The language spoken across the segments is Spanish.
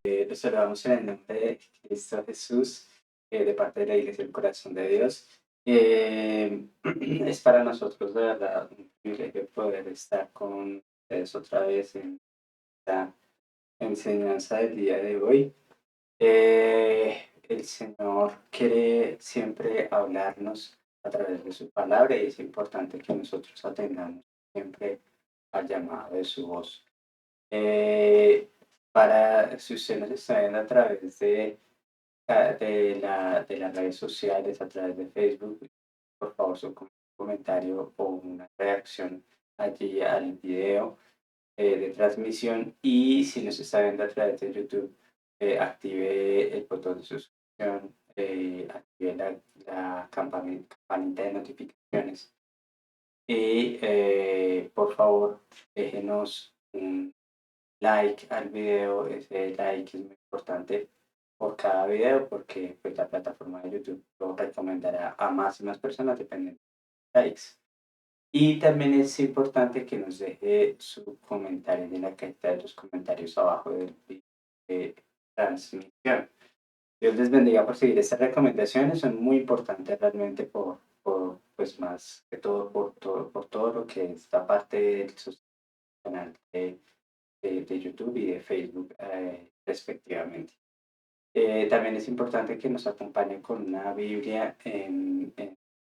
Los saludamos en el nombre de Cristo Jesús, de parte de la Iglesia del Corazón de Dios. Es para nosotros de verdad un privilegio poder estar con ustedes otra vez en la enseñanza del día de hoy. El Señor quiere siempre hablarnos a través de su palabra y es importante que nosotros atendamos siempre al llamado de su voz. Eh, para si usted nos está viendo a través de las redes sociales, a través de Facebook, por favor, su comentario o una reacción allí al video de transmisión. Y si nos está viendo a través de YouTube, active el botón de suscripción, active la campanita de notificaciones y por favor déjenos un like al video. Ese like es muy importante por cada video porque pues, la plataforma de YouTube lo recomendará a más y más personas dependiendo de likes. Y también es importante que nos deje su comentario en la cajita de los comentarios abajo del video de transmisión. Dios les bendiga por seguir estas recomendaciones, son muy importantes realmente pues más que todo por todo lo que es la parte del canal de YouTube y de Facebook respectivamente. También es importante que nos acompañen con una Biblia en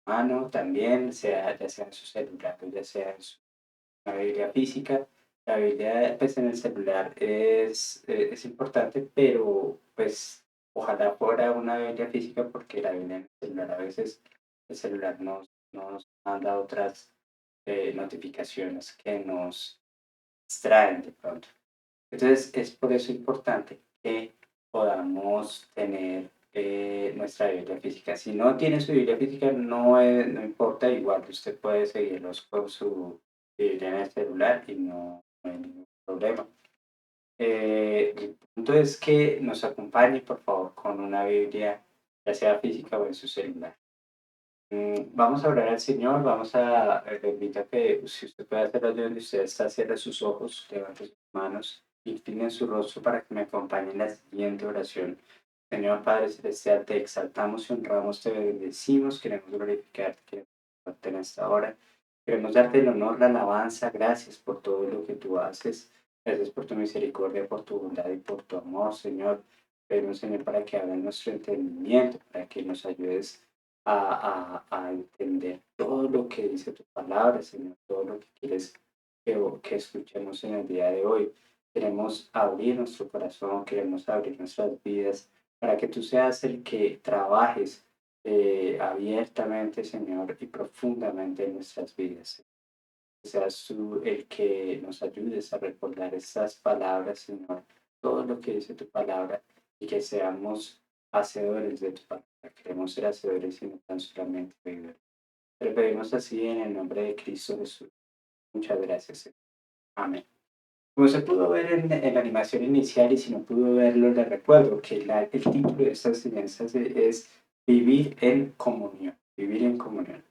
mano también, ya sea en su celular o ya sea en una Biblia física. La Biblia pues en el celular es importante, pero pues ojalá fuera una Biblia física porque la Biblia en el celular a veces el celular nos manda otras notificaciones que nos distraen de pronto. Entonces, es por eso importante que podamos tener nuestra Biblia física. Si no tiene su Biblia física, no importa, igual usted puede seguirlos con su Biblia en el celular y no hay ningún problema. El punto es que nos acompañe, por favor, con una Biblia, ya sea física o en su celular. Vamos a orar al Señor, le invito a que si usted puede hacerlo de donde usted está, cierre sus ojos, levante sus manos, incline su rostro para que me acompañe en la siguiente oración. Señor Padre Celestial, te exaltamos y honramos, te bendecimos, queremos glorificarte, queremos darte en esta hora. Queremos darte el honor, la alabanza, gracias por todo lo que tú haces, gracias por tu misericordia, por tu bondad y por tu amor, Señor. Pedimos, Señor, para que abra nuestro entendimiento, para que nos ayudes a entender todo lo que dice tu palabra, Señor, todo lo que quieres que escuchemos en el día de hoy. Queremos abrir nuestro corazón, queremos abrir nuestras vidas para que tú seas el que trabajes abiertamente, Señor, y profundamente en nuestras vidas. Que seas tú el que nos ayudes a recordar estas palabras, Señor, todo lo que dice tu palabra y que seamos hacedores de tu palabra. Queremos ser hacedores y no tan solamente oidores. Te lo pedimos así en el nombre de Cristo Jesús. Muchas gracias, Señor. Amén. Como se pudo ver en la animación inicial y si no pudo verlo, le recuerdo que el título de esta enseñanza es Vivir en comunión. Vivir en comunión.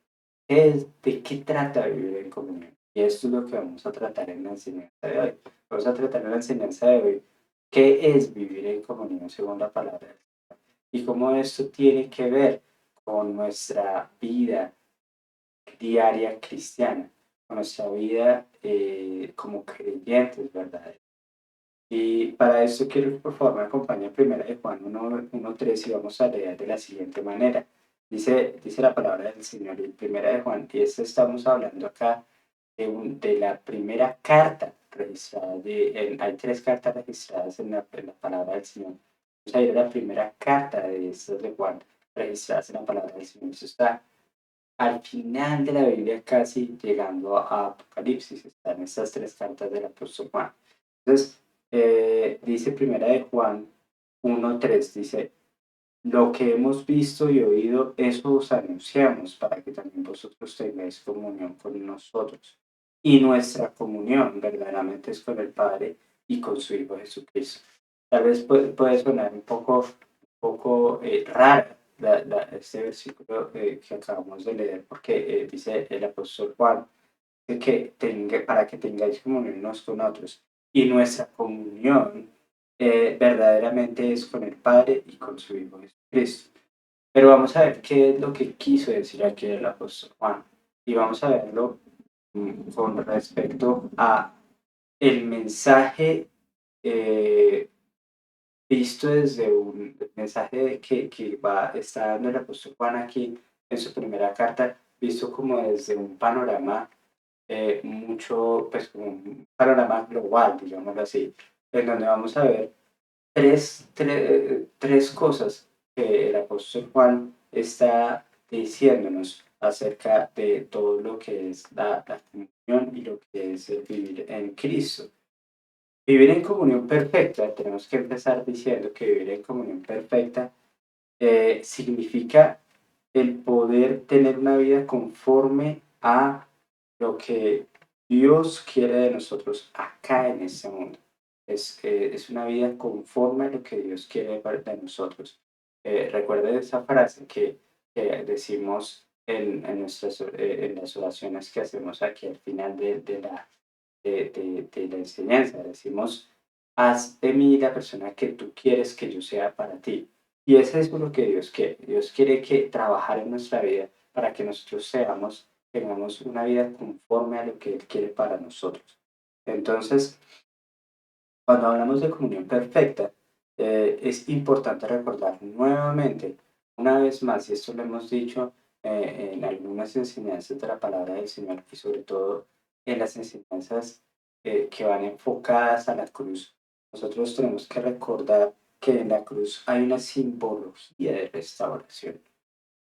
¿De qué trata vivir en comunión? Y esto es lo que vamos a tratar en la enseñanza de hoy. Vamos a tratar en la enseñanza de hoy qué es vivir en comunión según la palabra del Señor y cómo esto tiene que ver con nuestra vida diaria cristiana, con nuestra vida como creyentes, ¿verdad? Y para esto quiero que por favor me acompañe a primera de Juan 1:3 y vamos a leer de la siguiente manera. Dice la palabra del Señor en primera de Juan, y esto estamos hablando acá de la primera carta registrada. Hay tres cartas registradas en la palabra del Señor. Vamos a ir a la primera carta de estas de Juan registradas en la palabra del Señor. Eso está al final de la Biblia, casi llegando a Apocalipsis. Están estas tres cartas del apóstol Juan. Entonces, dice primera de Juan 1:3, dice, lo que hemos visto y oído, eso os anunciamos para que también vosotros tengáis comunión con nosotros. Y nuestra comunión verdaderamente es con el Padre y con su Hijo Jesucristo. Tal vez puede sonar un poco raro este versículo que acabamos de leer porque dice el apóstol Juan para que tengáis comunión unos con otros. Y nuestra comunión verdaderamente es con el Padre y con su Hijo Jesucristo. Pero vamos a ver qué es lo que quiso decir aquí el apóstol Juan. Y vamos a verlo con respecto a el mensaje eh, visto desde un mensaje está dando el apóstol Juan aquí en su primera carta, visto como desde un panorama mucho, pues como un panorama global, digámoslo así, en donde vamos a ver tres cosas que el apóstol Juan está diciéndonos acerca de todo lo que es la comunión y lo que es el vivir en Cristo. Vivir en comunión perfecta, tenemos que empezar diciendo que vivir en comunión perfecta significa el poder tener una vida conforme a lo que Dios quiere de nosotros acá en este mundo. Es una vida conforme a lo que Dios quiere de nosotros. Recuerden esa frase que decimos en las oraciones que hacemos aquí al final de la enseñanza. Decimos, haz de mí la persona que tú quieres que yo sea para ti. Y eso es lo que Dios quiere. Dios quiere que trabajar en nuestra vida para que nosotros tengamos una vida conforme a lo que Él quiere para nosotros. Entonces, cuando hablamos de comunión perfecta, es importante recordar nuevamente, una vez más, y esto lo hemos dicho en algunas enseñanzas de la palabra del Señor y sobre todo en las enseñanzas que van enfocadas a la cruz, nosotros tenemos que recordar que en la cruz hay una simbología de restauración,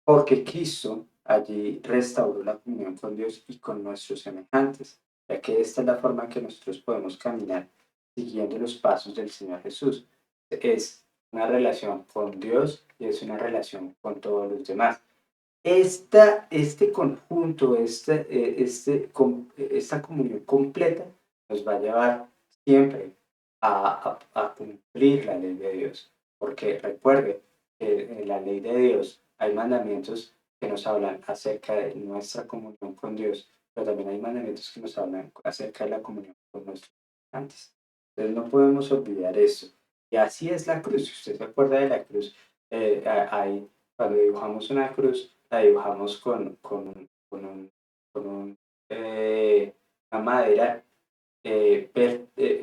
porque Cristo allí restauró la comunión con Dios y con nuestros semejantes, ya que esta es la forma en que nosotros podemos caminar siguiendo los pasos del Señor Jesús. Es una relación con Dios y es una relación con todos los demás. Este conjunto, esta comunión completa nos va a llevar siempre a cumplir la ley de Dios. Porque recuerde que en la ley de Dios hay mandamientos que nos hablan acerca de nuestra comunión con Dios, pero también hay mandamientos que nos hablan acerca de la comunión con nuestros semejantes. Entonces no podemos olvidar eso. Y así es la cruz. Si usted se acuerda de la cruz, hay cuando dibujamos una cruz, la dibujamos con una madera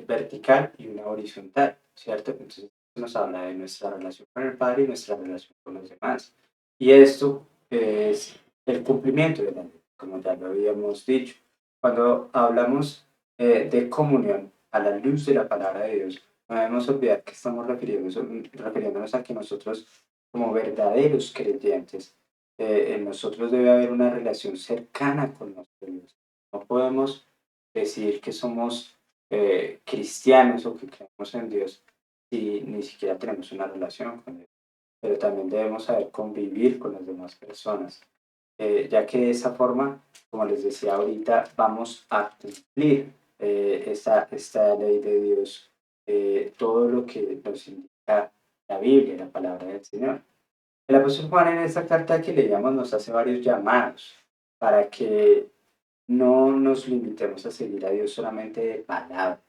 vertical y una horizontal, ¿cierto? Entonces nos habla de nuestra relación con el Padre y nuestra relación con los demás. Y esto es el cumplimiento de la ley, como ya lo habíamos dicho. Cuando hablamos de comunión a la luz de la palabra de Dios, no debemos olvidar que estamos refiriéndonos a que nosotros, como verdaderos creyentes, en nosotros debe haber una relación cercana con nuestro Dios. No podemos decir que somos cristianos o que creemos en Dios si ni siquiera tenemos una relación con Él. Pero también debemos saber convivir con las demás personas, ya que de esa forma, como les decía ahorita, vamos a cumplir esta ley de Dios, todo lo que nos indica la Biblia, la palabra del Señor. El apóstol Juan en esta carta que leíamos nos hace varios llamados para que no nos limitemos a seguir a Dios solamente de palabra.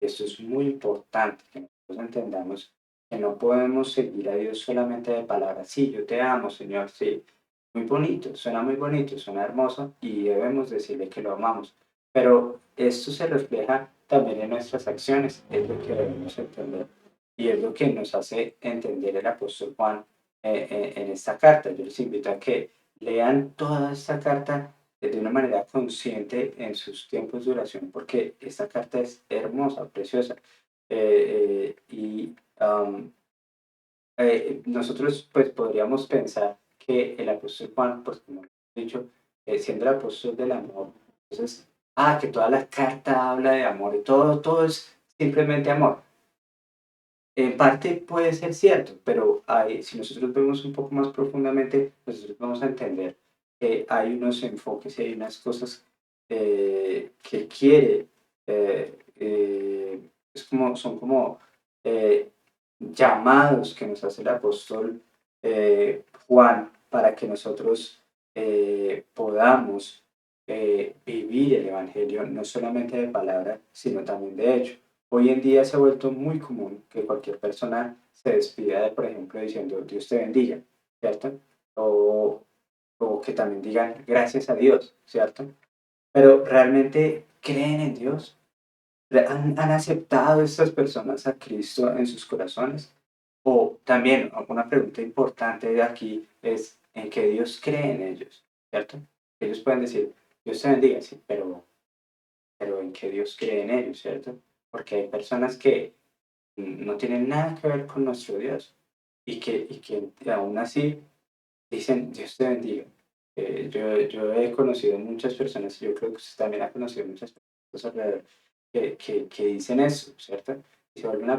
Esto es muy importante, que nosotros entendamos que no podemos seguir a Dios solamente de palabra. Sí, yo te amo, Señor, sí. Muy bonito, suena hermoso y debemos decirle que lo amamos. Pero esto se refleja también en nuestras acciones, es lo que debemos entender. Y es lo que nos hace entender el apóstol Juan en esta carta. Yo les invito a que lean toda esta carta de una manera consciente en sus tiempos de oración, porque esta carta es hermosa, preciosa. Nosotros pues podríamos pensar que el apóstol Juan, pues como he dicho, siendo el apóstol del amor, entonces, que toda la carta habla de amor y todo es simplemente amor. En parte puede ser cierto, pero si nosotros vemos un poco más profundamente, nosotros vamos a entender que hay unos enfoques y hay unas cosas que quiere, son como eh, llamados que nos hace el apóstol Juan para que nosotros podamos vivir el Evangelio no solamente de palabra, sino también de hecho. Hoy en día se ha vuelto muy común que cualquier persona se despida de, por ejemplo, diciendo Dios te bendiga, ¿cierto? O, o que también digan gracias a Dios, ¿cierto? Pero realmente creen en Dios. ¿Han aceptado estas personas a Cristo en sus corazones? O también una pregunta importante de aquí es en qué Dios cree en ellos, ¿cierto? Ellos pueden decir, Dios te bendiga, sí, pero en qué Dios cree en ellos, ¿cierto? Porque hay personas que no tienen nada que ver con nuestro Dios y que aún así dicen, Dios te bendiga. Yo he conocido muchas personas, y yo creo que usted también ha conocido muchas personas alrededor que dicen eso, ¿cierto? Y se vuelve una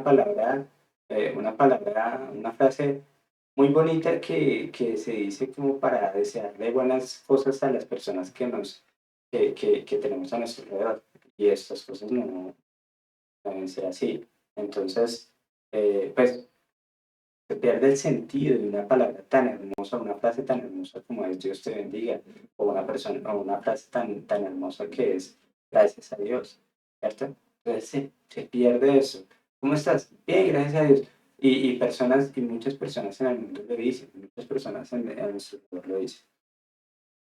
frase muy bonita que se dice como para desearle buenas cosas a las personas que tenemos a nuestro alrededor. Y estas cosas no deben ser así. Entonces, pues se pierde el sentido de una palabra tan hermosa, una frase tan hermosa como es Dios te bendiga, o una persona, o una frase tan hermosa que es gracias a Dios, ¿cierto? Entonces se pierde eso. ¿Cómo estás? Bien, gracias a Dios. Y personas, y muchas personas en el mundo lo dicen, muchas personas en nuestro mundo lo dicen.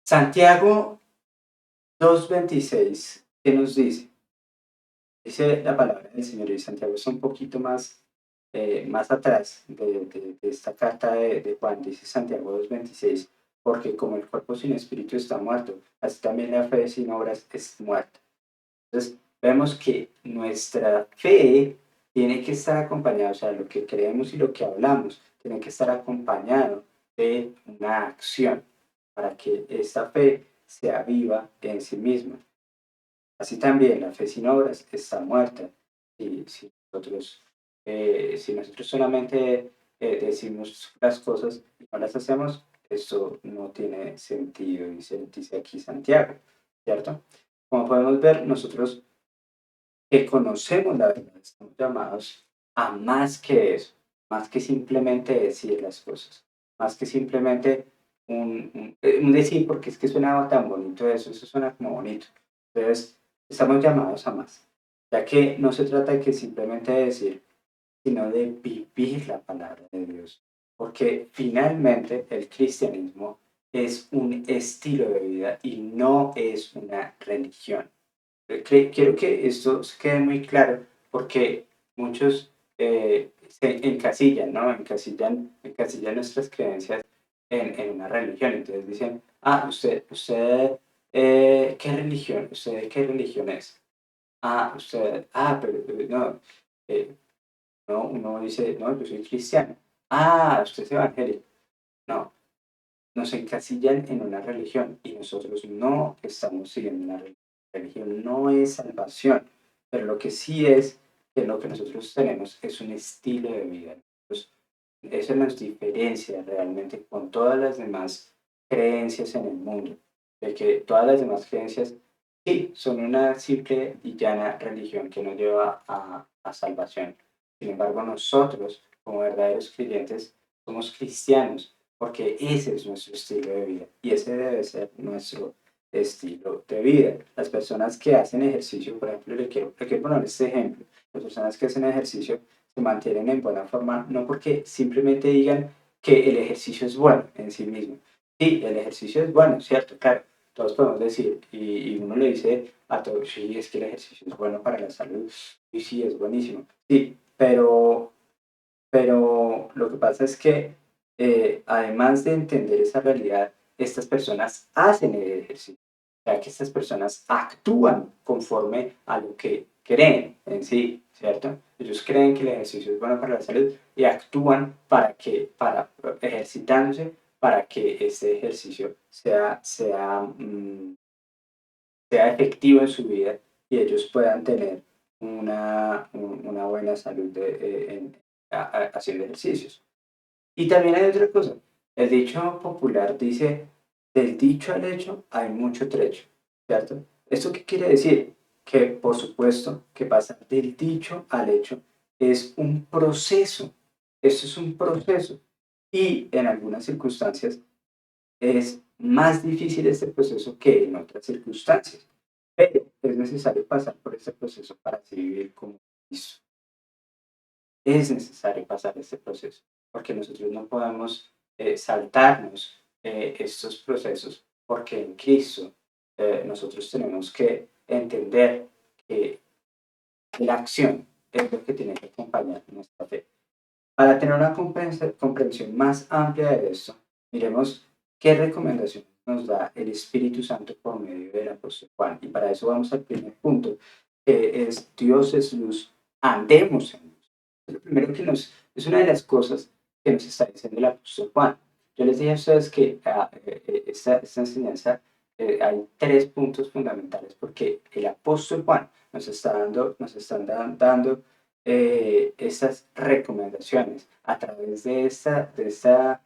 Santiago 2:26, ¿qué nos dice? Dice la palabra del Señor y Santiago es un poquito más atrás de esta carta de Juan, dice Santiago 2:26, porque como el cuerpo sin espíritu está muerto, así también la fe sin obras es muerta. Entonces, vemos que nuestra fe tiene que estar acompañada, o sea, lo que creemos y lo que hablamos tiene que estar acompañado de una acción para que esta fe sea viva en sí misma. Así también la fe sin obras está muerta. Si nosotros solamente decimos las cosas y no las hacemos, esto no tiene sentido, dice aquí Santiago, ¿cierto? Como podemos ver, nosotros que conocemos la verdad estamos llamados a más que eso, más que simplemente decir las cosas, más que simplemente un decir, porque es que suena tan bonito eso suena como bonito. Entonces, estamos llamados a más, ya que no se trata de que simplemente decir, sino de vivir la palabra de Dios, porque finalmente el cristianismo es un estilo de vida y no es una religión. Quiero que esto se quede muy claro porque muchos se encasillan, ¿no? Encasillan nuestras creencias en una religión. Entonces dicen, ¿qué religión? ¿Usted de qué religión es? Pero no, eh, no, uno dice, no, yo soy cristiano. Usted es evangélico. No, nos encasillan en una religión y nosotros no estamos siguiendo una religión. La religión no es salvación, pero lo que sí es que lo que nosotros tenemos es un estilo de vida. Entonces, eso nos diferencia realmente con todas las demás creencias en el mundo, de que todas las demás creencias sí son una simple y llana religión que no lleva a salvación. Sin embargo, nosotros, como verdaderos creyentes, somos cristianos porque ese es nuestro estilo de vida y ese debe ser nuestro estilo de vida. Las personas que hacen ejercicio, por ejemplo, le quiero poner este ejemplo, las personas que hacen ejercicio se mantienen en buena forma, no porque simplemente digan que el ejercicio es bueno en sí mismo. Sí, el ejercicio es bueno, ¿cierto? Claro, todos podemos decir, y uno le dice a todos, sí, es que el ejercicio es bueno para la salud, y sí, es buenísimo. Sí, pero lo que pasa es que además de entender esa realidad, estas personas hacen el ejercicio, ya que estas personas actúan conforme a lo que creen en sí, ¿cierto? Ellos creen que el ejercicio es bueno para la salud y actúan para ejercitándose para que este ejercicio sea efectivo en su vida y ellos puedan tener una buena salud haciendo ejercicios. Y también hay otra cosa. El dicho popular dice, del dicho al hecho hay mucho trecho, ¿cierto? ¿Esto qué quiere decir? Que por supuesto que pasar del dicho al hecho es un proceso. Esto es un proceso. Y en algunas circunstancias es más difícil este proceso que en otras circunstancias. Pero es necesario pasar por este proceso para así vivir como Cristo. es necesario pasar este proceso, porque nosotros no podemos saltarnos estos procesos, porque en Cristo nosotros tenemos que entender que la acción es lo que tiene que acompañar nuestra fe. Para tener una comprensión más amplia de esto, miremos qué recomendaciones nos da el Espíritu Santo por medio del apóstol Juan. Y para eso vamos al primer punto, que es Dios es luz, andemos en luz. Es lo primero que es una de las cosas que nos está diciendo el apóstol Juan. Yo les dije a ustedes que esta enseñanza hay tres puntos fundamentales, porque el apóstol Juan nos están dando estas recomendaciones a través de esta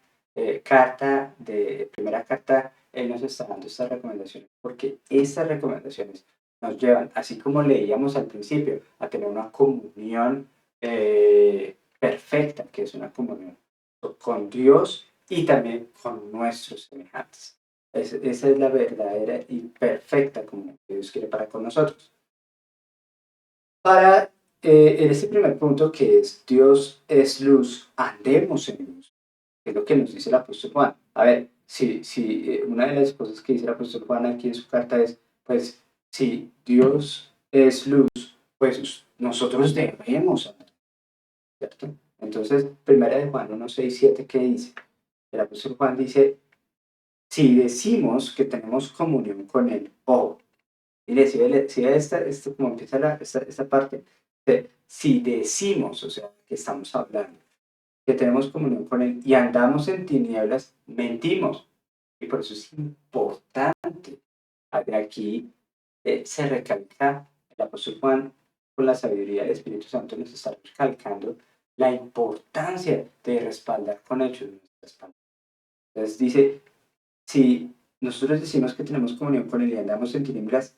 carta, de primera carta, Él nos está dando estas recomendaciones, porque estas recomendaciones nos llevan, así como leíamos al principio, a tener una comunión perfecta, que es una comunión con Dios y también con nuestros semejantes. Esa es la verdadera y perfecta comunión que Dios quiere para con nosotros. Para en este primer punto, que es Dios es luz, andemos en luz, que es lo que nos dice el apóstol Juan. A ver, si una de las cosas que dice el apóstol Juan aquí en su carta es, pues, si Dios es luz, pues nosotros debemos andar, ¿cierto? Entonces, primera de Juan 1, 6, 7, ¿qué dice? El apóstol Juan dice, si decimos que tenemos comunión con Él, ojo, mire, si ve como empieza esta parte, si decimos, o sea, que estamos hablando, que tenemos comunión con Él y andamos en tinieblas, mentimos. Y por eso es importante. De aquí se recalca el apóstol Juan, con la sabiduría del Espíritu Santo, nos está recalcando la importancia de respaldar con hechos nuestras palabras. Entonces dice, si nosotros decimos que tenemos comunión con Él y andamos en tinieblas,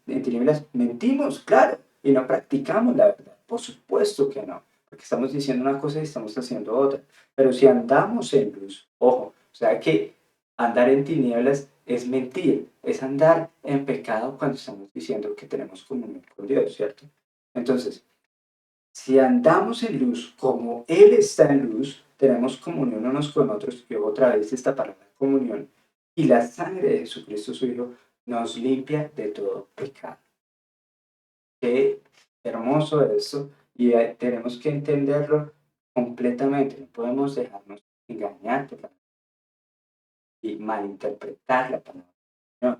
mentimos, claro, y no practicamos la verdad. Por supuesto que no, porque estamos diciendo una cosa y estamos haciendo otra. Pero si andamos en luz, ojo, o sea que andar en tinieblas es mentir, es andar en pecado cuando estamos diciendo que tenemos comunión con Dios, ¿cierto? Entonces, si andamos en luz como Él está en luz, tenemos comunión unos con otros, y otra vez esta palabra comunión, y la sangre de Jesucristo su Hijo nos limpia de todo pecado. Qué hermoso eso, y tenemos que entenderlo completamente, no podemos dejarnos engañar por y malinterpretar la palabra. No,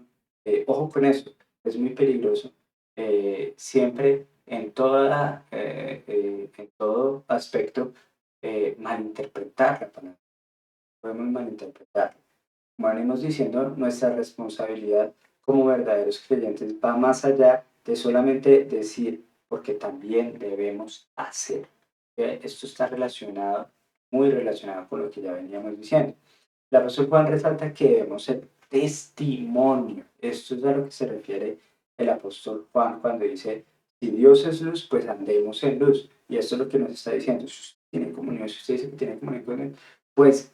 ojo con eso, es muy peligroso. Siempre en todo aspecto, malinterpretar la palabra. Podemos malinterpretarla. Como venimos diciendo, nuestra responsabilidad como verdaderos creyentes va más allá de solamente decir, porque también debemos hacer. Esto está relacionado, muy relacionado con lo que ya veníamos diciendo. El apóstol Juan resalta que debemos ser testimonio. Esto es a lo que se refiere el apóstol Juan cuando dice, si Dios es luz, pues andemos en luz. Y esto es lo que nos está diciendo. Si usted tiene comunión, si usted dice que tiene comunión con Él, pues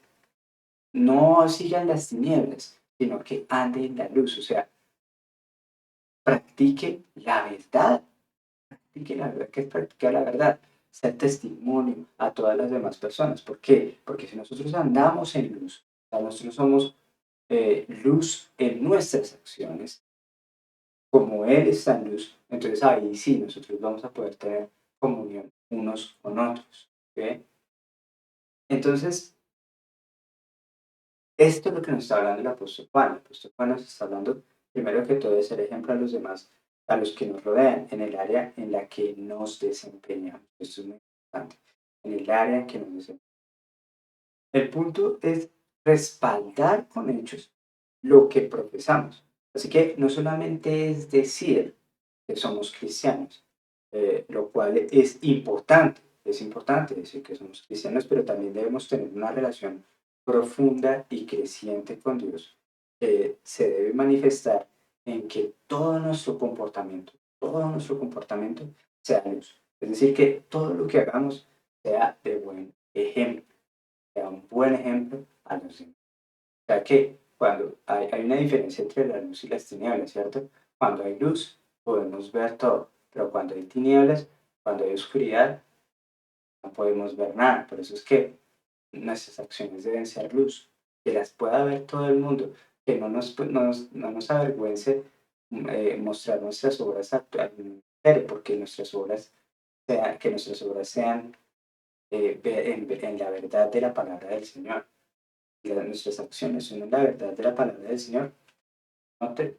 no sigan las tinieblas, sino que ande en la luz. O sea, practique la verdad. Practique la verdad. ¿Qué es practicar la verdad? Ser testimonio a todas las demás personas. ¿Por qué? Porque si nosotros andamos en luz, o sea, nosotros somos luz en nuestras acciones, como Él está en luz, entonces ahí sí nosotros vamos a poder tener comunión unos con otros. ¿Ok? Entonces, esto es lo que nos está hablando el apóstol Juan. El apóstol Juan nos está hablando, primero que todo, de ser ejemplo a los demás, a los que nos rodean, en el área en la que nos desempeñamos. Esto es muy importante. En el área en que nos desempeñamos. El punto es respaldar con hechos lo que profesamos. Así que no solamente es decir que somos cristianos, lo cual es importante decir que somos cristianos, pero también debemos tener una relación profunda y creciente con Dios, que se debe manifestar en que todo nuestro comportamiento sea luz. Es decir, que todo lo que hagamos sea de buen ejemplo, sea un buen ejemplo a los demás. O sea que cuando hay una diferencia entre la luz y las tinieblas, ¿cierto? Cuando hay luz podemos ver todo, pero cuando hay tinieblas, cuando hay oscuridad, no podemos ver nada. Por eso es que nuestras acciones deben ser luz, que las pueda ver todo el mundo, que no nos avergüence mostrar nuestras obras al ministerio, porque que nuestras obras sean en la verdad de la palabra del Señor. Y nuestras acciones son en la verdad de la palabra del Señor.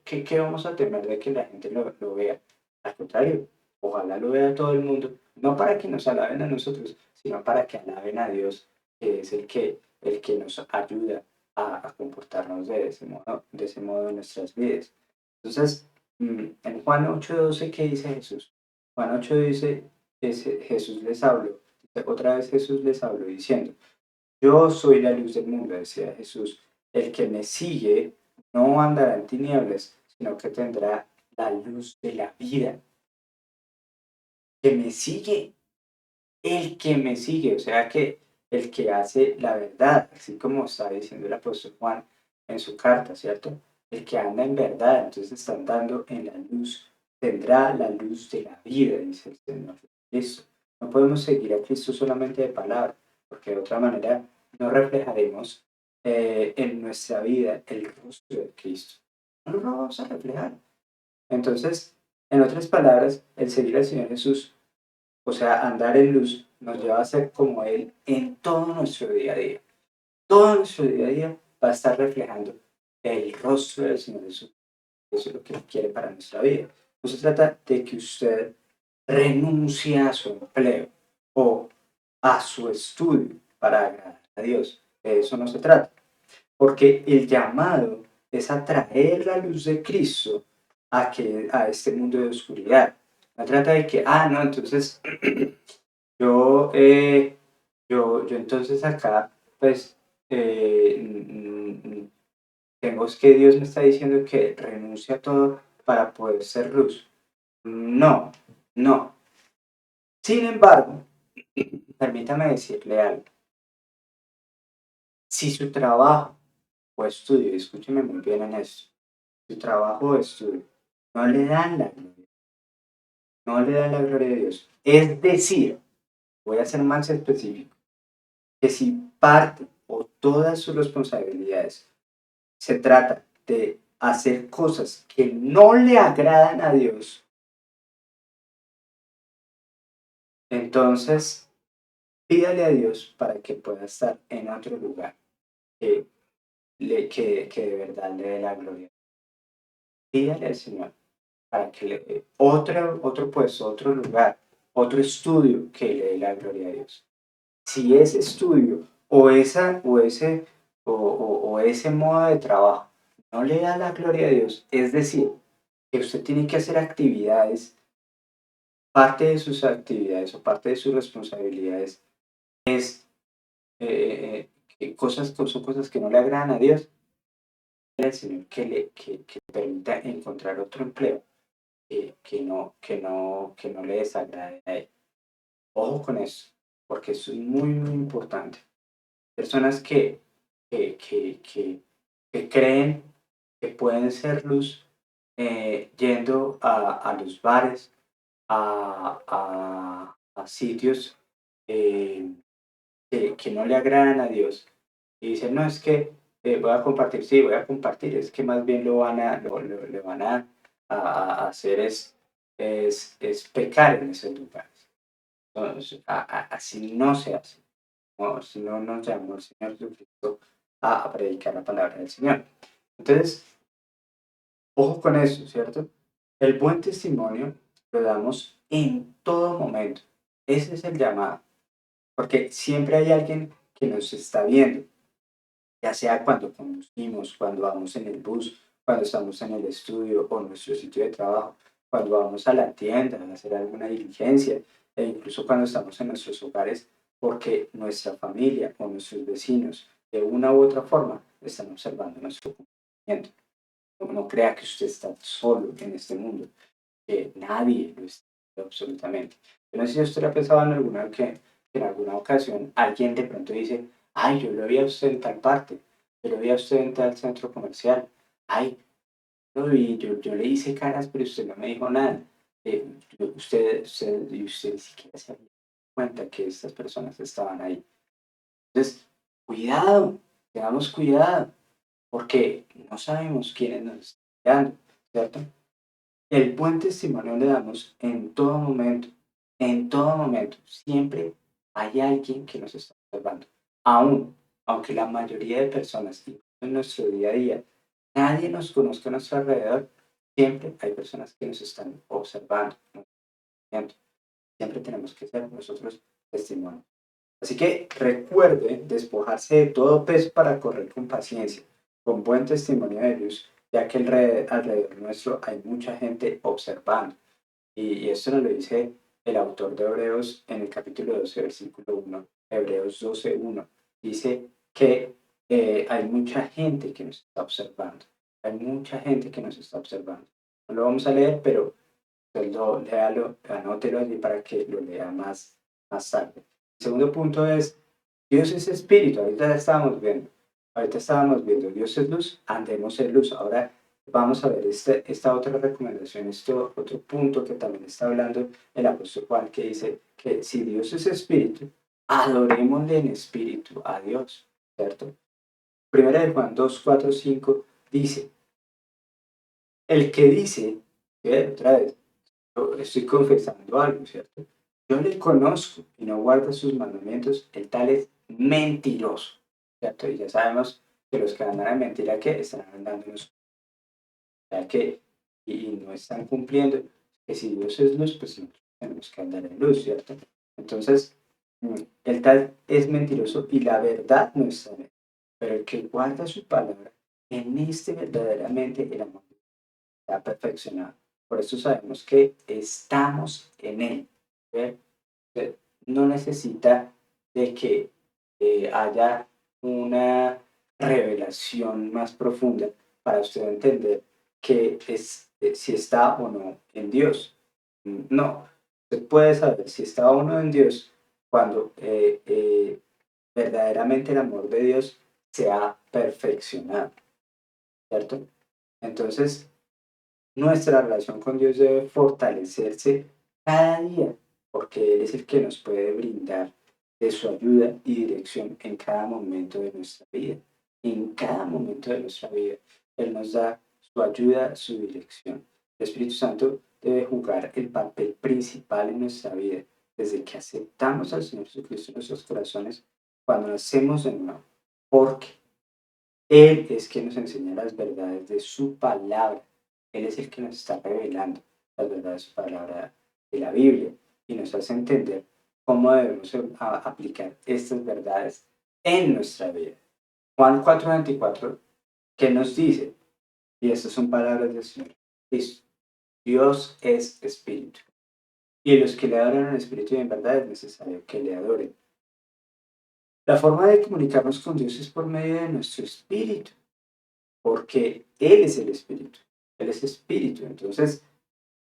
¿Qué vamos a temer de que la gente lo vea? Al contrario, ojalá lo vea todo el mundo, no para que nos alaben a nosotros, sino para que alaben a Dios, que es el que nos ayuda a comportarnos de ese modo en nuestras vidas. Entonces, en Juan 8:12, ¿qué dice Jesús? Juan 8 dice, Jesús les habló, otra vez Jesús les habló diciendo, yo soy la luz del mundo, decía Jesús. El que me sigue no andará en tinieblas, sino que tendrá la luz de la vida. Que me sigue, el que me sigue, o sea que el que hace la verdad, así como está diciendo el apóstol Juan en su carta, ¿cierto? El que anda en verdad, entonces está andando en la luz, tendrá la luz de la vida, dice el Señor. Listo. No podemos seguir a Cristo solamente de palabra, porque de otra manera no reflejaremos en nuestra vida el rostro de Cristo. No lo vamos a reflejar. Entonces, en otras palabras, el seguir al Señor Jesús, o sea, andar en luz, nos lleva a ser como Él en todo nuestro día a día. Todo nuestro día a día va a estar reflejando el rostro del Señor Jesús. Eso es lo que Él quiere para nuestra vida. No se trata de que usted renuncie a su empleo o a su estudio para agradar a Dios. De eso no se trata. Porque el llamado es atraer la luz de Cristo a este mundo de oscuridad. No trata de que, no, entonces yo, yo entonces acá, pues, tengo es que Dios me está diciendo que renuncie a todo para poder ser luz. No, no. Sin embargo, permítame decirle algo. Si su trabajo o estudio, y escúcheme muy bien en esto, su trabajo o estudio no le dan la gloria, no le dan la gloria a Dios. Es decir, voy a ser más específico, que si parte o todas sus responsabilidades se trata de hacer cosas que no le agradan a Dios, entonces pídale a Dios para que pueda estar en otro lugar, que, que de verdad le dé la gloria. Pídale al Señor para que le dé otro puesto, otro lugar, otro estudio que le dé la gloria a Dios. Si ese estudio o ese modo de trabajo no le da la gloria a Dios, es decir, que usted tiene que hacer actividades, parte de sus actividades o parte de sus responsabilidades es son cosas que no le agradan a Dios, el Señor que le permita encontrar otro empleo que no le desagrade a él. Ojo con eso, porque eso es muy, muy importante. Personas que, que, que, que creen que pueden ser luz yendo a los bares, a sitios eh, que no le agradan a Dios y dicen, no, es que voy a compartir, sí, voy a compartir, es que más bien le van a hacer es pecar en esos lugares. Entonces, así no se hace. No, si no nos llamó el Señor Jesucristo a predicar la palabra del Señor. Entonces, ojo con eso, ¿cierto? El buen testimonio lo damos en todo momento. Ese es el llamado, porque siempre hay alguien que nos está viendo, ya sea cuando conducimos, cuando vamos en el bus, cuando estamos en el estudio o en nuestro sitio de trabajo, cuando vamos a la tienda a hacer alguna diligencia, e incluso cuando estamos en nuestros hogares, porque nuestra familia o nuestros vecinos, de una u otra forma, están observando nuestro comportamiento. No crea que usted está solo en este mundo, que nadie lo está absolutamente. Yo no sé si usted ha pensado que en alguna ocasión alguien de pronto dice, ay, yo lo vi a usted en tal parte, yo lo vi a usted en tal centro comercial, ay, lo vi, yo le hice caras, pero usted no me dijo nada. Y usted ni siquiera sabía. cuenta que estas personas estaban ahí. Entonces, cuidado, tengamos cuidado, porque no sabemos quiénes nos están mirando, ¿cierto? El buen testimonio le damos en todo momento. Siempre hay alguien que nos está observando. Aún, aunque la mayoría de personas, incluso en nuestro día a día, nadie nos conozca a nuestro alrededor, siempre hay personas que nos están observando. Siempre tenemos que ser nosotros testimonio. Así que recuerde despojarse de todo peso para correr con paciencia, con buen testimonio de Dios, ya que alrededor nuestro hay mucha gente observando. Y esto nos lo dice el autor de Hebreos en el capítulo 12, versículo 1, Hebreos 12:1. Dice que hay mucha gente que nos está observando. Hay mucha gente que nos está observando. No lo vamos a leer, pero pues léalo, anótelo allí para que lo lea más tarde. El segundo punto es, Dios es espíritu, ahorita estábamos viendo, Dios es luz, andemos en luz. Ahora vamos a ver esta otra recomendación, este otro punto que también está hablando el apóstol Juan, que dice que si Dios es espíritu, adorémosle en espíritu a Dios, ¿cierto? Primera de Juan 2, 4, 5 dice, el que dice, otra vez, yo estoy confesando algo, ¿cierto? Yo le conozco y no guarda sus mandamientos, el tal es mentiroso, ¿cierto? Y ya sabemos que los que andan en mentira, que están andándonos, ya que y no están cumpliendo, que si Dios es luz, pues nosotros tenemos que andar en luz, ¿cierto? Entonces, el tal es mentiroso y la verdad no está en él, pero el que guarda su palabra, en este verdaderamente el amor está perfeccionado. Por eso sabemos que estamos en Él. ¿Ve? Usted no necesita de que haya una revelación más profunda para usted entender que si está o no en Dios. No, usted puede saber si está o no en Dios cuando verdaderamente el amor de Dios se ha perfeccionado, ¿cierto? Entonces, nuestra relación con Dios debe fortalecerse cada día, porque Él es el que nos puede brindar de su ayuda y dirección en cada momento de nuestra vida. En cada momento de nuestra vida, Él nos da su ayuda, su dirección. El Espíritu Santo debe jugar el papel principal en nuestra vida, desde que aceptamos al Señor Jesucristo en nuestros corazones, cuando nacemos de nuevo, porque Él es quien nos enseña las verdades de su palabra. Él es el que nos está revelando las verdades de su palabra de la Biblia y nos hace entender cómo debemos aplicar estas verdades en nuestra vida. Juan 4:24, ¿qué nos dice? Y estas son palabras del Señor Cristo. Dios es espíritu. Y los que le adoran en espíritu y en verdad es necesario que le adoren. La forma de comunicarnos con Dios es por medio de nuestro espíritu, porque Él es el Espíritu, Él es Espíritu. Entonces,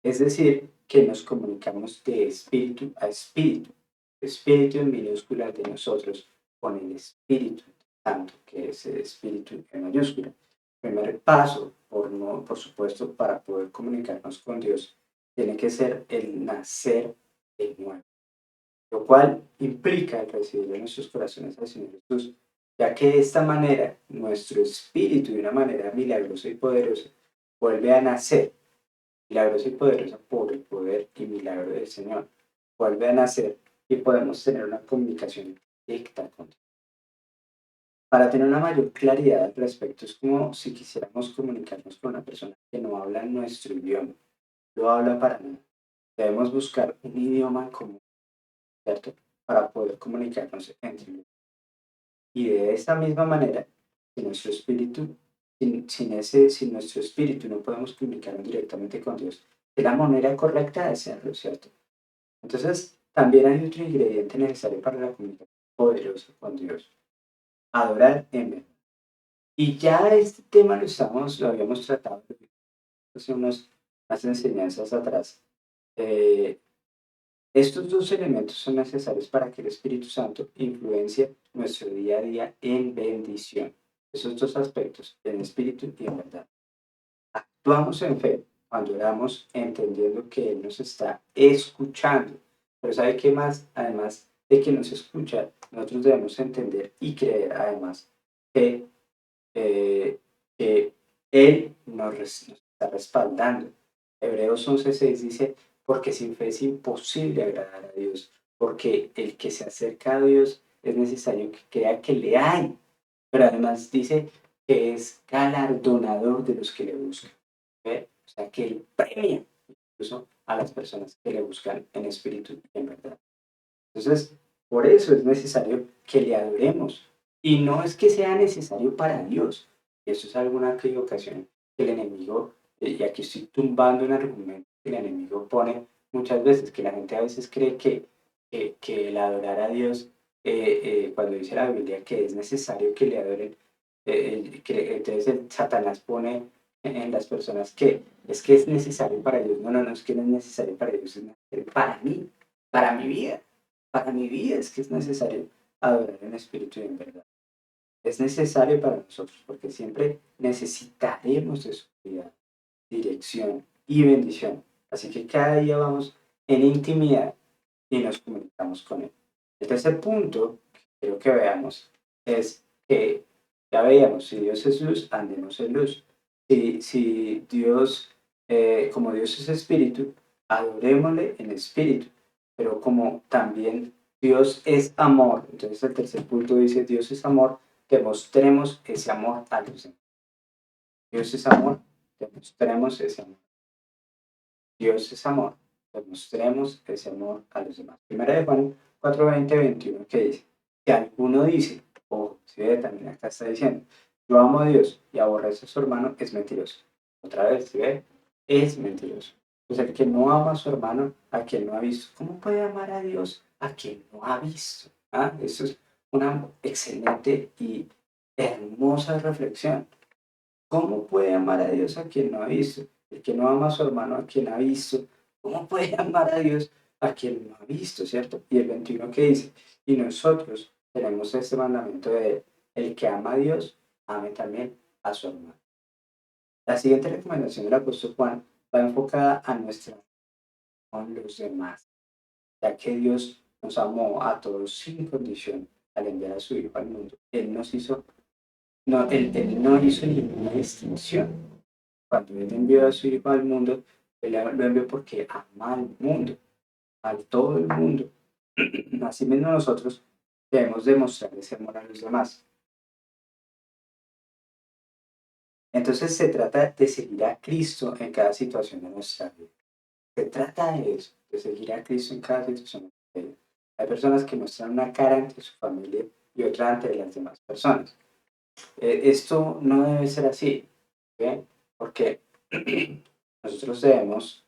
es decir, que nos comunicamos de espíritu a espíritu, espíritu en minúscula de nosotros con el Espíritu Santo, que es el Espíritu en mayúscula. Primer paso, por supuesto, para poder comunicarnos con Dios, tiene que ser el nacer de nuevo, lo cual implica el recibir en nuestros corazones al Señor Jesús, ya que de esta manera nuestro espíritu, de una manera milagrosa y poderosa, vuelve a nacer, milagrosa y poderosa por el poder y milagro del Señor, vuelve a nacer y podemos tener una comunicación directa con Dios. Para tener una mayor claridad al respecto, es como si quisiéramos comunicarnos con una persona que no habla nuestro idioma, no habla para nada. Debemos buscar un idioma común, ¿cierto? Para poder comunicarnos entre nosotros. Y de esta misma manera, si nuestro espíritu, si nuestro espíritu no podemos comunicarnos directamente con Dios, es la manera correcta de hacerlo, ¿cierto? Entonces, también hay otro ingrediente necesario para la comunicación poderosa con Dios, adorar en verdad. Y ya este tema lo habíamos tratado hace unas enseñanzas atrás. Eh, Estos dos elementos son necesarios para que el Espíritu Santo influencie nuestro día a día en bendición. Esos dos aspectos, en espíritu y en verdad. Actuamos en fe cuando oramos entendiendo que Él nos está escuchando Pero ¿sabe qué más? Además de que nos escucha, nosotros debemos entender y creer además que, eh, que Él nos está respaldando. Hebreos 11:6 dice, porque sin fe es imposible agradar a Dios, porque el que se acerca a Dios es necesario que crea que le hay, pero además dice que es galardonador de los que le buscan. ¿Ve? O sea, que Él premia incluso a las personas que le buscan en espíritu y en verdad. Entonces, por eso es necesario que le adoremos. Y no es que sea necesario para Dios. Y eso es alguna ocasión que el enemigo, y aquí estoy tumbando un argumento que el enemigo pone muchas veces, que la gente a veces cree que el adorar a Dios, cuando dice la Biblia que es necesario que le adoren, entonces el Satanás pone en las personas que es necesario para Dios. No, no, no es que no es necesario para Dios, es necesario para mí, para mi vida. Para mi vida es que es necesario adorar en espíritu y en verdad. Es necesario para nosotros porque siempre necesitaremos de su cuidado, dirección y bendición. Así que cada día vamos en intimidad y nos comunicamos con Él. El tercer punto que quiero que veamos es que ya veíamos, si Dios es luz, andemos en luz. Si Dios, como Dios es espíritu, adorémosle en espíritu, pero como también Dios es amor, entonces el tercer punto dice, Dios es amor, demostremos ese amor a los demás. Dios es amor, demostremos ese amor. Dios es amor, demostremos ese amor a los demás. Primera de Juan 4:20-21, que dice, si alguno dice, o si ve, también acá está diciendo, yo amo a Dios y aborrece a su hermano, es mentiroso. Otra vez, si ve, es mentiroso. Pues el que no ama a su hermano, a quien no ha visto, ¿cómo puede amar a Dios a quien no ha visto? ¿Ah? Eso es una excelente y hermosa reflexión. ¿Cómo puede amar a Dios a quien no ha visto? El que no ama a su hermano a quien ha visto, ¿cómo puede amar a Dios a quien no ha visto, cierto? Y el 21 que dice, y nosotros tenemos este mandamiento de él, el que ama a Dios, ame también a su hermano. La siguiente recomendación del apóstol Juan va enfocada a nuestra con los demás, ya que Dios nos amó a todos sin condición al enviar a su Hijo al mundo. Él nos hizo, no, él no hizo ninguna distinción. Cuando Él envió a su Hijo al mundo, Él lo envió porque ama al mundo, a todo el mundo. Así mismo nosotros debemos demostrar ese amor a los demás. Entonces se trata de seguir a Cristo en cada situación de nuestra vida. Se trata de eso, de seguir a Cristo en cada situación de nuestra vida. Hay personas que muestran una cara ante su familia y otra ante las demás personas. Esto no debe ser así, ¿ok? Porque nosotros debemos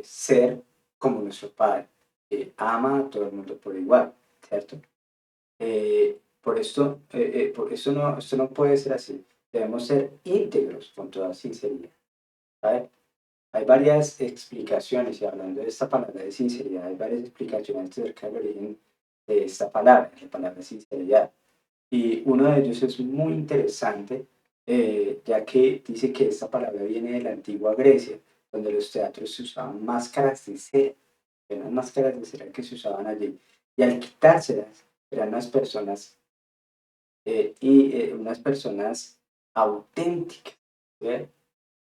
ser como nuestro Padre, que ama a todo el mundo por igual, ¿cierto? Por esto no puede ser así. Debemos ser íntegros con toda sinceridad, ¿sabes? Hay varias explicaciones, y hablando de esta palabra de sinceridad, hay varias explicaciones acerca del origen de esta palabra, la palabra sinceridad. Y uno de ellos es muy interesante, ya que dice que esta palabra viene de la antigua Grecia, donde los teatros se usaban máscaras de cera, eran máscaras de cera que se usaban allí. Y al quitárselas, eran unas personas auténticas, ¿sí?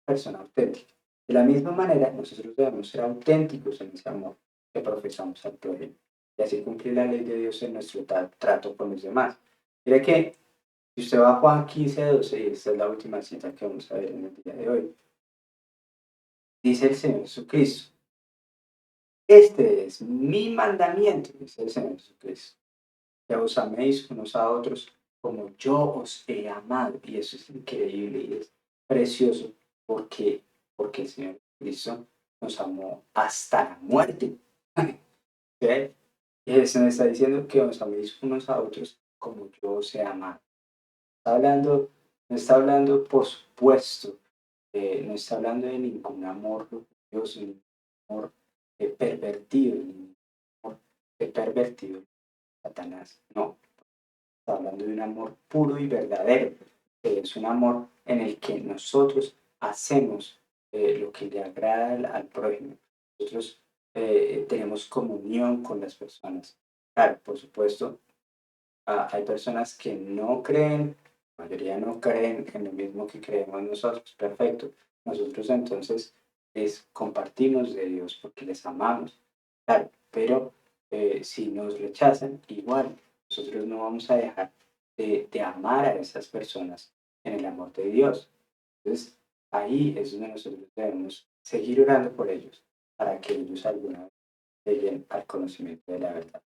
Persona auténtica. De la misma manera, nosotros debemos ser auténticos en ese amor que profesamos al prójimo y así cumplir la ley de Dios en nuestro trato con los demás. Mire que si usted va a Juan 15:12, y esta es la última cita que vamos a ver en el día de hoy, dice el Señor Jesucristo, este es mi mandamiento, dice el Señor Jesucristo, que os améis unos a otros como yo os he amado. Y eso es increíble y es precioso porque el Señor Cristo nos amó hasta la muerte. ¿Sí? Y eso nos está diciendo que os améis unos a otros como yo os he amado. Está hablando, no está hablando, por supuesto, no está hablando de ningún amor religioso, ningún amor pervertido, ningún amor pervertido de Satanás. No, está hablando de un amor puro y verdadero, que es un amor en el que nosotros hacemos lo que le agrada al prójimo. Nosotros tenemos comunión con las personas. Claro, por supuesto, hay personas que no creen, la mayoría no creen en lo mismo que creemos nosotros. Perfecto. Nosotros entonces les compartimos de Dios porque les amamos. Claro, pero si nos rechazan, igual nosotros no vamos a dejar de amar a esas personas en el amor de Dios. Entonces, ahí es donde nosotros debemos seguir orando por ellos para que ellos alguna vez lleguen al conocimiento de la verdad.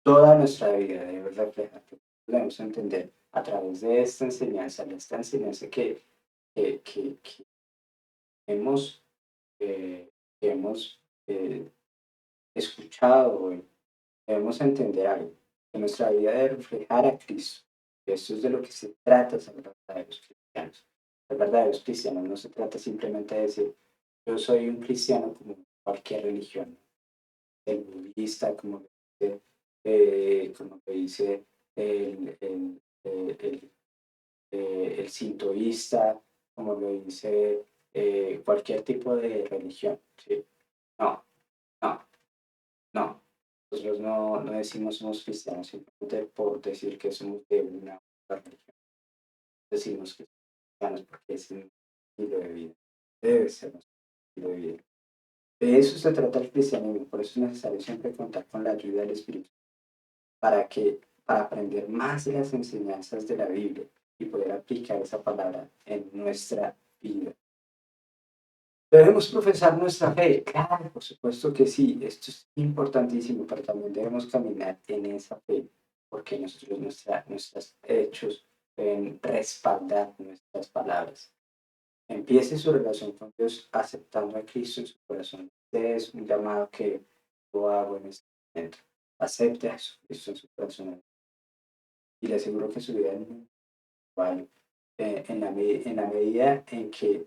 Toda nuestra vida debe reflejar que debemos entender a través de esta enseñanza que hemos, eh, que hemos escuchado hoy. Debemos entender algo, que nuestra vida debe reflejar a Cristo. Esto es de lo que se trata ser verdaderos cristianos. Ser verdaderos cristianos no se trata simplemente de decir, yo soy un cristiano como cualquier religión, el budista, como lo dice el sintoísta, como lo dice cualquier tipo de religión. ¿Sí? No, no, no. Nosotros no decimos somos cristianos simplemente por decir que somos de una u otra religión. Decimos que somos cristianos porque es un estilo de vida. Debe ser nuestro estilo de vida. De eso se trata el cristianismo, por eso es necesario siempre contar con la ayuda del Espíritu para aprender más de las enseñanzas de la Biblia y poder aplicar esa palabra en nuestra vida. ¿Debemos profesar nuestra fe? Claro, por supuesto que sí, esto es importantísimo, pero también debemos caminar en esa fe, porque nuestros hechos deben respaldar nuestras palabras. Empiece su relación con Dios aceptando a Cristo en su corazón. Este es un llamado que yo hago en este momento. Acepte a Jesucristo en su corazón y le aseguro que su vida es muy igual en la medida en que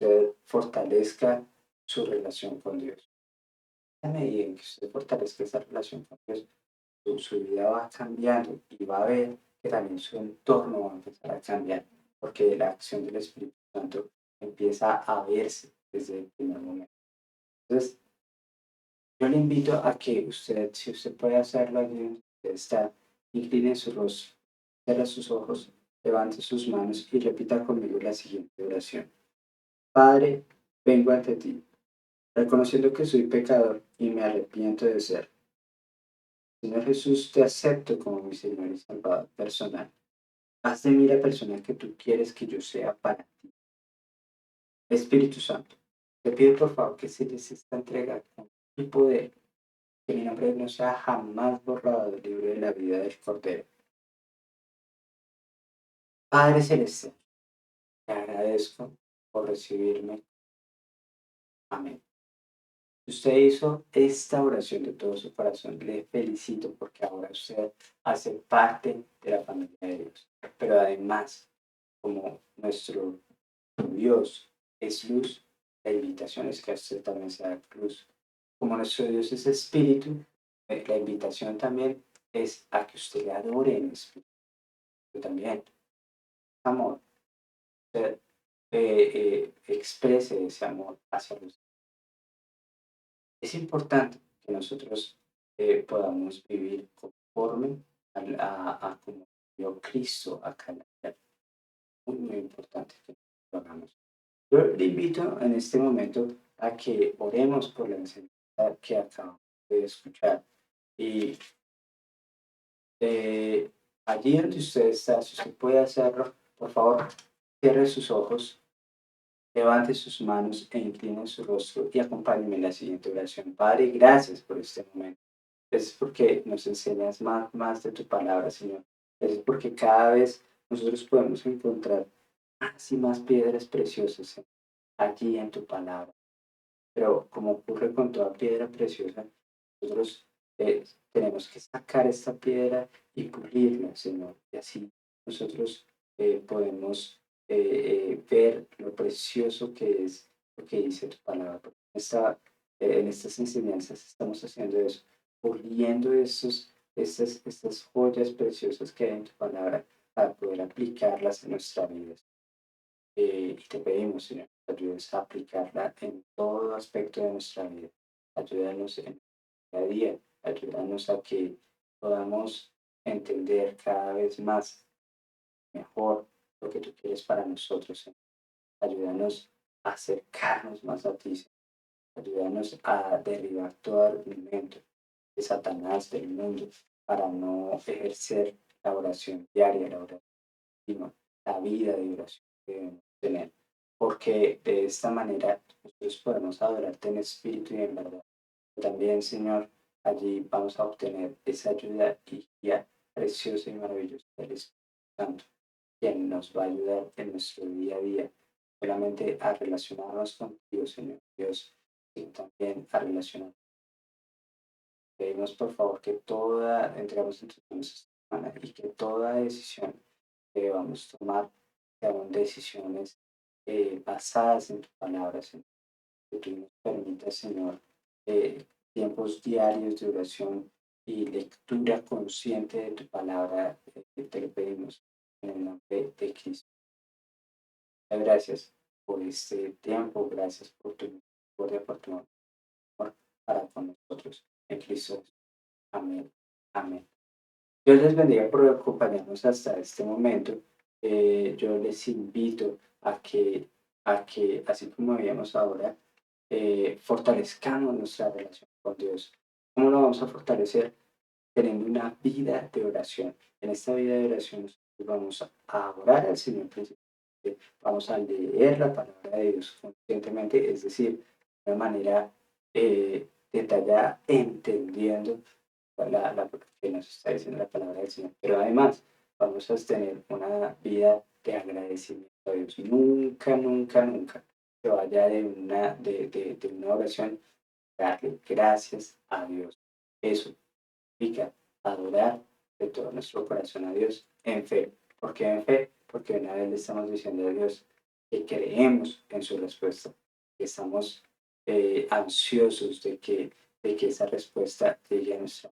usted fortalezca su relación con Dios. En la medida en que usted fortalezca esa relación con Dios, su vida va cambiando y va a ver que también su entorno va a empezar a cambiar, porque la acción del Espíritu Santo empieza a verse desde el primer momento. Entonces, yo le invito a que usted, si usted puede hacerlo allí donde usted está, incline su rostro, cierre sus ojos, levante sus manos y repita conmigo la siguiente oración. Padre, vengo ante ti, reconociendo que soy pecador y me arrepiento de ser. Señor Jesús, te acepto como mi Señor y Salvador personal. Haz de mí la persona que tú quieres que yo sea para ti. Espíritu Santo, te pido por favor que si des esta entrega con tu poder, que mi nombre no sea jamás borrado del libro de la vida del Cordero. Padre Celestial, te agradezco por recibirme. Amén. Si usted hizo esta oración de todo su corazón, le felicito porque ahora usted hace parte de la familia de Dios. Pero además, como nuestro Dios es luz, la invitación es que usted también sea luz. Como nuestro Dios es espíritu, la invitación también es a que usted le adore en espíritu también. Amor, usted exprese ese amor hacia los. Es importante que nosotros podamos vivir conforme a como dio Cristo acá en la tierra. Muy, muy importante que lo hagamos. Yo le invito en este momento a que oremos por la enseñanza que acabamos de escuchar. Y eh, allí donde usted está, si usted puede hacerlo, por favor, cierre sus ojos, levante sus manos e incline su rostro y acompáñeme en la siguiente oración. Padre, gracias por este momento. Es porque nos enseñas más de tu palabra, Señor. Es porque cada vez nosotros podemos encontrar más y más piedras preciosas allí en tu palabra. Pero como ocurre con toda piedra preciosa, nosotros tenemos que sacar esta piedra y pulirla, Señor. Y así nosotros podemos ver lo precioso que es lo que dice tu palabra. En estas enseñanzas estamos haciendo eso, puliendo estas joyas preciosas que hay en tu palabra para poder aplicarlas en nuestra vida. Y te pedimos, Señor, que ayudes a aplicarla en todo aspecto de nuestra vida. ayúdanos en el día a día, ayúdanos a que podamos entender cada vez más mejor lo que tú quieres para nosotros, Señor. Ayúdanos a acercarnos más a ti, Señor. Ayúdanos a derribar todo argumento de Satanás del mundo para no ejercer la oración diaria, la oración continua, la vida de oración que debemos tener. Porque de esta manera nosotros podemos adorarte en espíritu y en verdad. También, Señor, allí vamos a obtener esa ayuda y guía preciosa y maravillosa del Espíritu Santo, quien nos va a ayudar en nuestro día a día, solamente a relacionarnos contigo, Señor Dios, sino también a relacionarnos. Pedimos por favor que entremos en tus manos esta semana y que toda decisión que vamos a tomar sean decisiones basadas en tu palabra, Señor. Que tú nos permitas, Señor, tiempos diarios de oración y lectura consciente de tu palabra, te lo pedimos en el nombre de Cristo. Gracias por este tiempo, gracias por tu misericordia, por tu amor para con nosotros. En Cristo. Amén. Amén. Dios les bendiga por acompañarnos hasta este momento. Yo les invito a que, así como veíamos ahora, fortalezcamos nuestra relación con Dios. ¿Cómo lo vamos a fortalecer? Teniendo una vida de oración. En esta vida de oración nosotros vamos a orar al Señor principalmente, vamos a leer la palabra de Dios conscientemente, es decir, de una manera detallada, entendiendo que nos está diciendo la palabra del Señor. Pero además vamos a tener una vida de agradecimiento a Dios. Nunca, nunca, nunca se vaya de una oración darle gracias a Dios. Eso significa adorar de todo nuestro corazón a Dios en fe. ¿Por qué en fe? Porque una vez le estamos diciendo a Dios que creemos en su respuesta, que estamos ansiosos de que esa respuesta llegue a nuestra.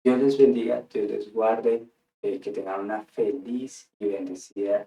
Dios les bendiga, Dios les guarde, que tengan una feliz y bendecida